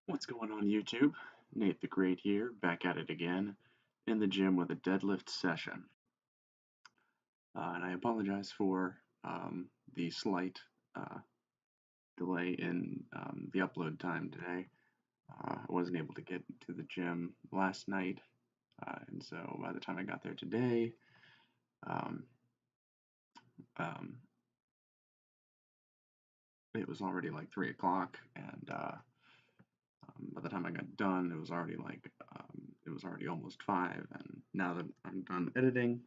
What's going on YouTube? Nate the Great here, back at it again, in the gym with a deadlift session. And I apologize for the slight uh, delay in the upload time today. I wasn't able to get to the gym last night, and so by the time I got there today, um, um, it was already like 3 o'clock, and by the time I got done, it was already almost 5, and now that I'm done editing,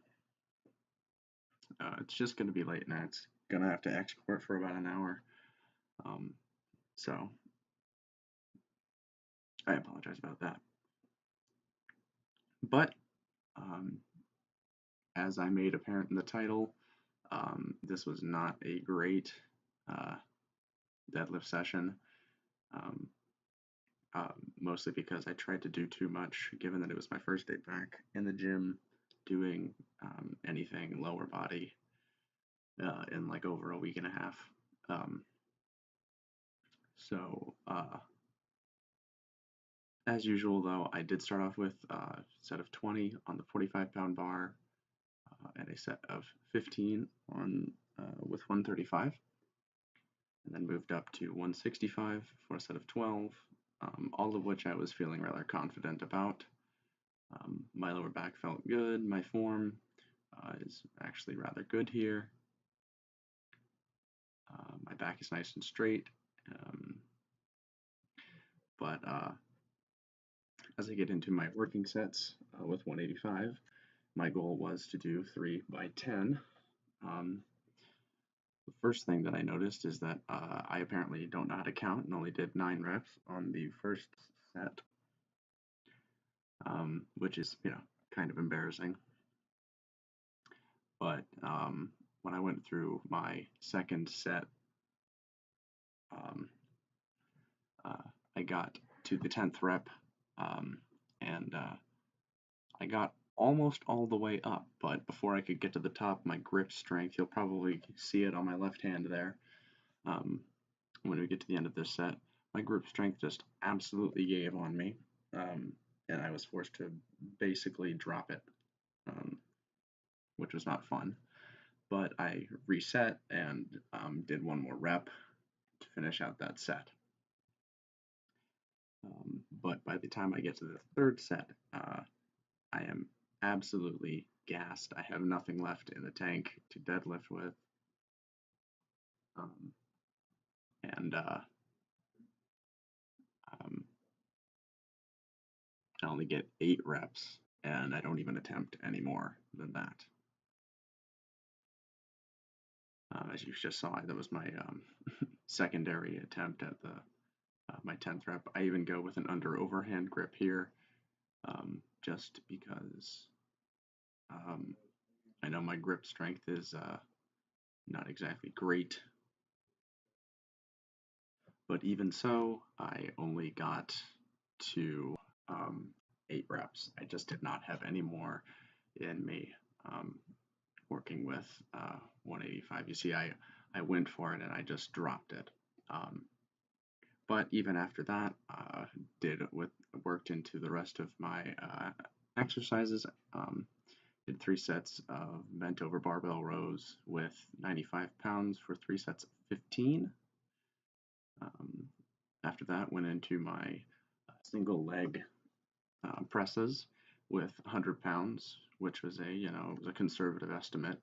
it's just going to be late and it's going to have to export for about an hour. Um, so I apologize about that. But um, as I made apparent in the title, this was not a great uh, deadlift session, um, mostly because I tried to do too much, given that it was my first day back in the gym doing anything lower body in like over a week and a half. Um, so as usual, though, I did start off with a set of 20 on the 45-pound bar and a set of 15 on with 135, and then moved up to 165 for a set of 12, all of which I was feeling rather confident about. My lower back felt good. My form is actually rather good here. My back is nice and straight, but as I get into my working sets with 185, my goal was to do 3 by 10. The first thing that I noticed is that I apparently don't know how to count and only did 9 reps on the first set, which is, kind of embarrassing. But when I went through my second set, um, uh, I got to the 10th rep, and I got almost all the way up, but before I could get to the top, my grip strength, you'll probably see it on my left hand there, um, when we get to the end of this set, my grip strength just absolutely gave on me, and I was forced to basically drop it, um, which was not fun. But I reset and did one more rep to finish out that set. But by the time I get to the third set, I am absolutely gassed. I have nothing left in the tank to deadlift with. Um, and um, I only get 8 reps, and I don't even attempt any more than that. As you just saw, that was my secondary attempt at the my 10th rep. I even go with an under overhand grip here, just because I know my grip strength is not exactly great. But even so, I only got to 8 reps. I just did not have any more in me working with 185. You see, I went for it and I just dropped it. But even after that, worked into the rest of my exercises. Did 3 sets of bent over barbell rows with 95 pounds for 3 sets of 15. After that, went into my single leg presses with 100 pounds, which was it was a conservative estimate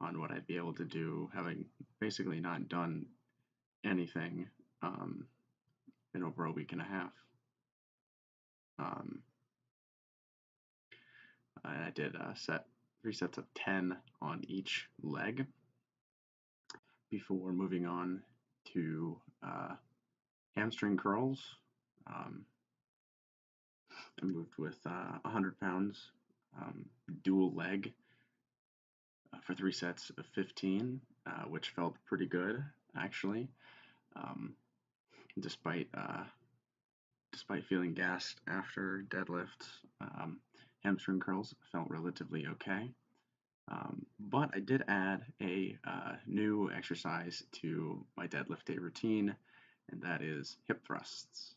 on what I'd be able to do, having basically not done anything in over a week and a half. Um, I did 3 sets of 10 on each leg before moving on to hamstring curls. I moved with 100 pounds, dual leg for 3 sets of 15, which felt pretty good actually, um, despite despite feeling gassed after deadlifts. Hamstring curls felt relatively okay. But I did add a new exercise to my deadlift day routine, and that is hip thrusts.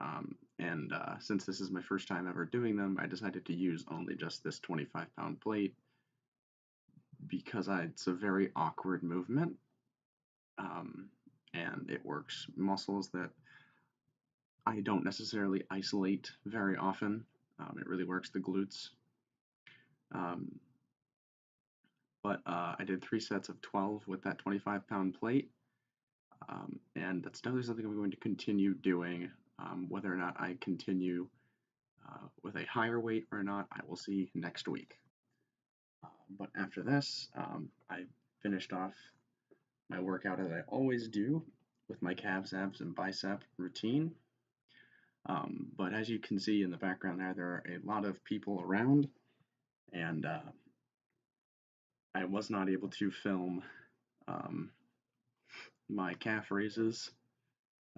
And since this is my first time ever doing them, I decided to use only just this 25-pound plate because it's a very awkward movement, and it works muscles that I don't necessarily isolate very often. It really works the glutes. Um, but I did 3 sets of 12 with that 25-pound plate, and that's definitely something I'm going to continue doing. Whether or not I continue with a higher weight or not, I will see next week. But after this, I finished off my workout as I always do with my calves, abs, and bicep routine. But as you can see in the background there are a lot of people around, and I was not able to film um, my calf raises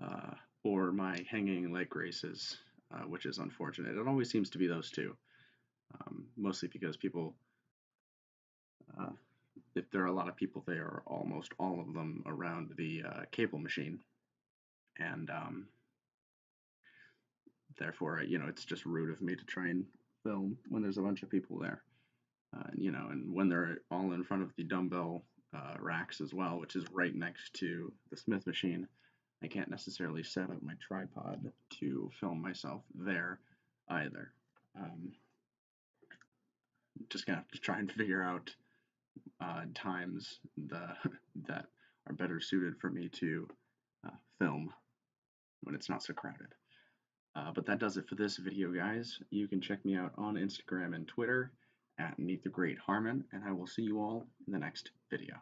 uh, or my hanging leg races, which is unfortunate. It always seems to be those two, mostly because people, uh, if there are a lot of people there, almost all of them around the cable machine, and therefore, it's just rude of me to try and film when there's a bunch of people there. And when they're all in front of the dumbbell racks as well, which is right next to the Smith machine, I can't necessarily set up my tripod to film myself there either. Just gonna have to try and figure out times that are better suited for me to film when it's not so crowded. But that does it for this video, guys. You can check me out on Instagram and Twitter at Meet the Great Harmon, and I will see you all in the next video.